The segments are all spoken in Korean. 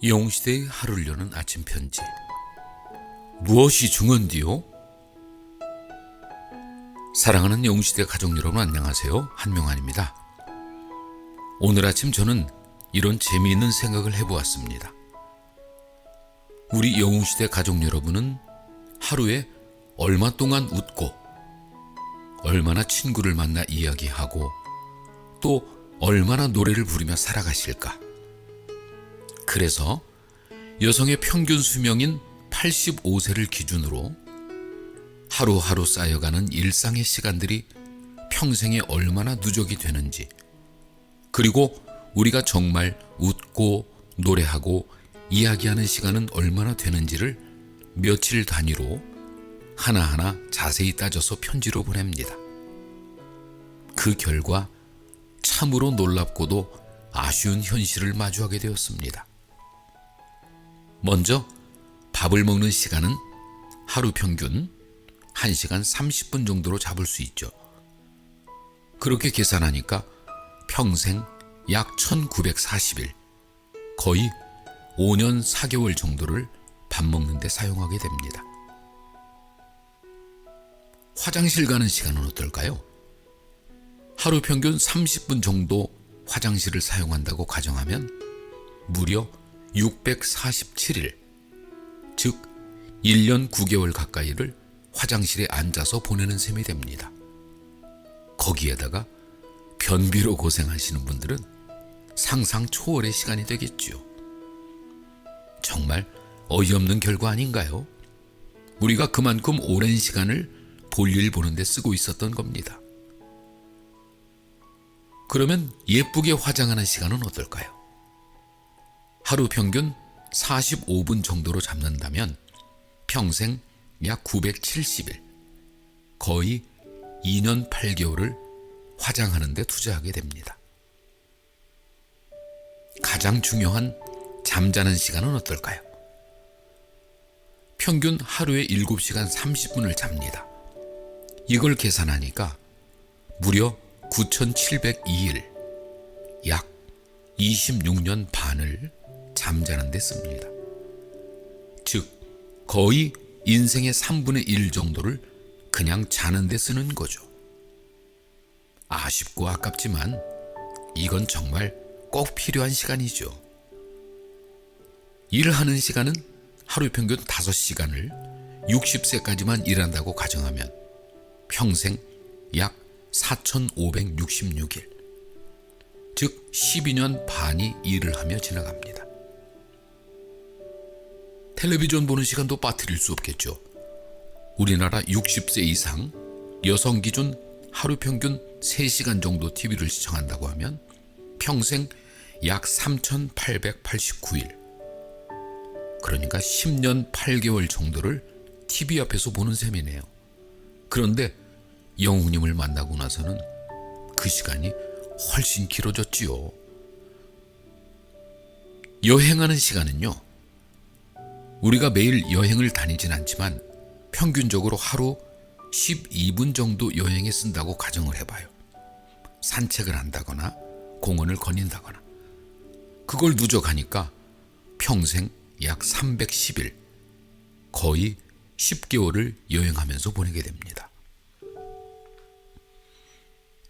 영웅시대의 하루를 여는 아침 편지. 무엇이 중헌디요? 사랑하는 영웅시대 가족 여러분, 안녕하세요. 한명환입니다. 오늘 아침 저는 이런 재미있는 생각을 해보았습니다. 우리 영웅시대 가족 여러분은 하루에 얼마 동안 웃고, 얼마나 친구를 만나 이야기하고, 또 얼마나 노래를 부르며 살아가실까? 그래서 여성의 평균 수명인 85세를 기준으로 하루하루 쌓여가는 일상의 시간들이 평생에 얼마나 누적이 되는지, 그리고 우리가 정말 웃고 노래하고 이야기하는 시간은 얼마나 되는지를 며칠 단위로 하나하나 자세히 따져서 편지로 보냅니다. 그 결과 참으로 놀랍고도 아쉬운 현실을 마주하게 되었습니다. 먼저 밥을 먹는 시간은 하루 평균 1시간 30분 정도로 잡을 수 있죠. 그렇게 계산하니까 평생 약 1940일, 거의 5년 4개월 정도를 밥 먹는 데 사용하게 됩니다. 화장실 가는 시간은 어떨까요? 하루 평균 30분 정도 화장실을 사용한다고 가정하면 무려 647일, 즉 1년 9개월 가까이를 화장실에 앉아서 보내는 셈이 됩니다. 거기에다가 변비로 고생하시는 분들은 상상 초월의 시간이 되겠죠. 정말 어이없는 결과 아닌가요? 우리가 그만큼 오랜 시간을 볼일 보는 데 쓰고 있었던 겁니다. 그러면 예쁘게 화장하는 시간은 어떨까요? 하루 평균 45분 정도로 잡는다면 평생 약 970일, 거의 2년 8개월을 화장하는 데 투자하게 됩니다. 가장 중요한 잠자는 시간은 어떨까요? 평균 하루에 7시간 30분을 잡니다. 이걸 계산하니까 무려 9,702일, 약 26년 반을 잠자는 데 씁니다. 즉 거의 인생의 3분의 1 정도를 그냥 자는 데 쓰는 거죠. 아쉽고 아깝지만 이건 정말 꼭 필요한 시간이죠. 일하는 시간은 하루 평균 5시간을 60세까지만 일한다고 가정하면 평생 약 4,566일, 즉 12년 반이 일을 하며 지나갑니다. 텔레비전 보는 시간도 빠뜨릴 수 없겠죠. 우리나라 60세 이상 여성 기준 하루 평균 3시간 정도 TV를 시청한다고 하면 평생 약 3,889일, 그러니까 10년 8개월 정도를 TV 앞에서 보는 셈이네요. 그런데 영웅님을 만나고 나서는 그 시간이 훨씬 길어졌지요. 여행하는 시간은요, 우리가 매일 여행을 다니진 않지만 평균적으로 하루 12분 정도 여행에 쓴다고 가정을 해봐요. 산책을 한다거나 공원을 거닌다거나. 그걸 누적하니까 평생 약 310일, 거의 10개월을 여행하면서 보내게 됩니다.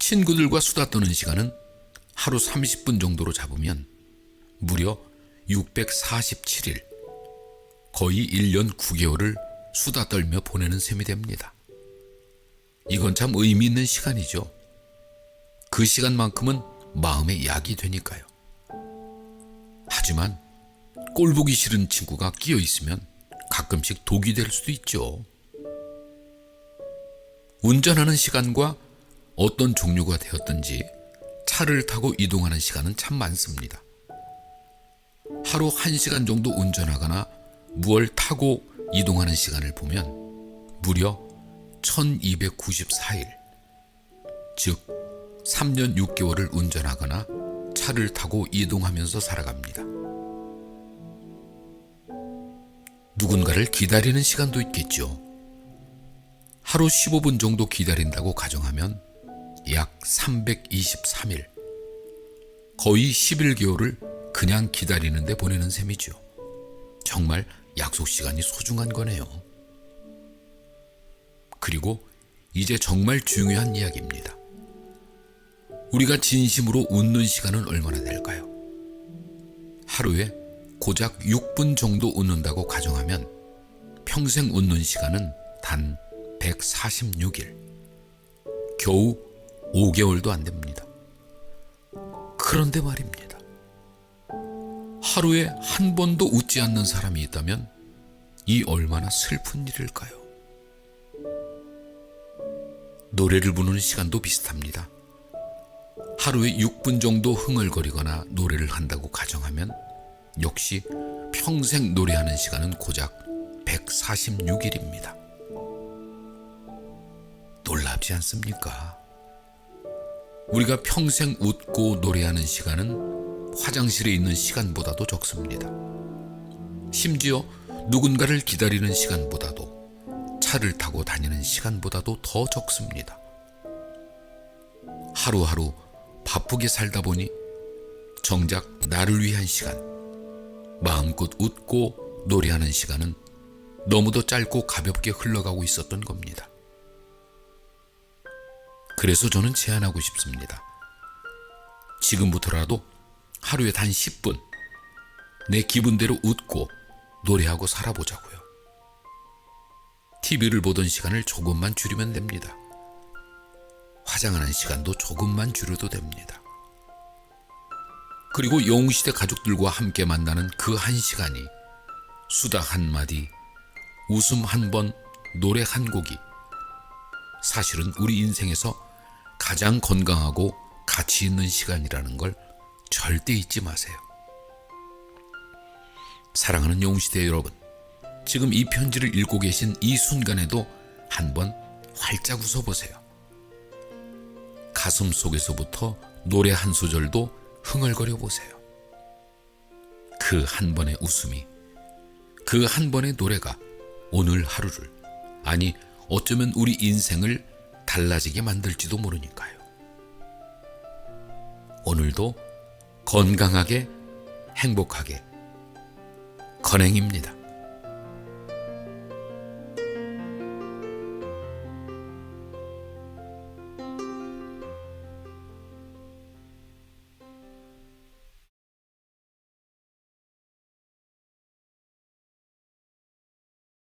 친구들과 수다 떠는 시간은 하루 30분 정도로 잡으면 무려 647일, 거의 1년 9개월을 수다 떨며 보내는 셈이 됩니다. 이건 참 의미 있는 시간이죠. 그 시간만큼은 마음의 약이 되니까요. 하지만 꼴보기 싫은 친구가 끼어 있으면 가끔씩 독이 될 수도 있죠. 운전하는 시간과 어떤 종류가 되었든지 차를 타고 이동하는 시간은 참 많습니다. 하루 1시간 정도 운전하거나 무얼 타고 이동하는 시간을 보면 무려 1294일, 즉 3년 6개월을 운전하거나 차를 타고 이동하면서 살아갑니다. 누군가를 기다리는 시간도 있겠죠. 하루 15분 정도 기다린다고 가정하면 약 323일, 거의 11개월을 그냥 기다리는데 보내는 셈이죠. 정말 약속 시간이 소중한 거네요. 그리고 이제 정말 중요한 이야기입니다. 우리가 진심으로 웃는 시간은 얼마나 될까요? 하루에 고작 6분 정도 웃는다고 가정하면 평생 웃는 시간은 단 146일. 겨우 5개월도 안 됩니다. 그런데 말입니다. 하루에 한 번도 웃지 않는 사람이 있다면 이 얼마나 슬픈 일일까요? 노래를 부르는 시간도 비슷합니다. 하루에 6분 정도 흥얼거리거나 노래를 한다고 가정하면 역시 평생 노래하는 시간은 고작 146일입니다. 놀랍지 않습니까? 우리가 평생 웃고 노래하는 시간은 화장실에 있는 시간보다도 적습니다. 심지어 누군가를 기다리는 시간보다도 차를 타고 다니는 시간보다도 더 적습니다. 하루하루 바쁘게 살다 보니 정작 나를 위한 시간, 마음껏 웃고 노래하는 시간은 너무도 짧고 가볍게 흘러가고 있었던 겁니다. 그래서 저는 제안하고 싶습니다. 지금부터라도 하루에 단 10분 내 기분대로 웃고 노래하고 살아보자고요. TV를 보던 시간을 조금만 줄이면 됩니다. 화장하는 시간도 조금만 줄여도 됩니다. 그리고 영웅시대 가족들과 함께 만나는 그 한 시간이 수다 한마디, 웃음 한 번, 노래 한 곡이 사실은 우리 인생에서 가장 건강하고 가치 있는 시간이라는 걸 절대 잊지 마세요. 사랑하는 영웅시대 여러분, 지금 이 편지를 읽고 계신 이 순간에도 한번 활짝 웃어보세요. 가슴 속에서부터 노래 한 소절도 흥얼거려 보세요. 그 한 번의 웃음이, 그 한 번의 노래가 오늘 하루를, 아니 어쩌면 우리 인생을 달라지게 만들지도 모르니까요. 오늘도 건강하게 행복하게 건행입니다.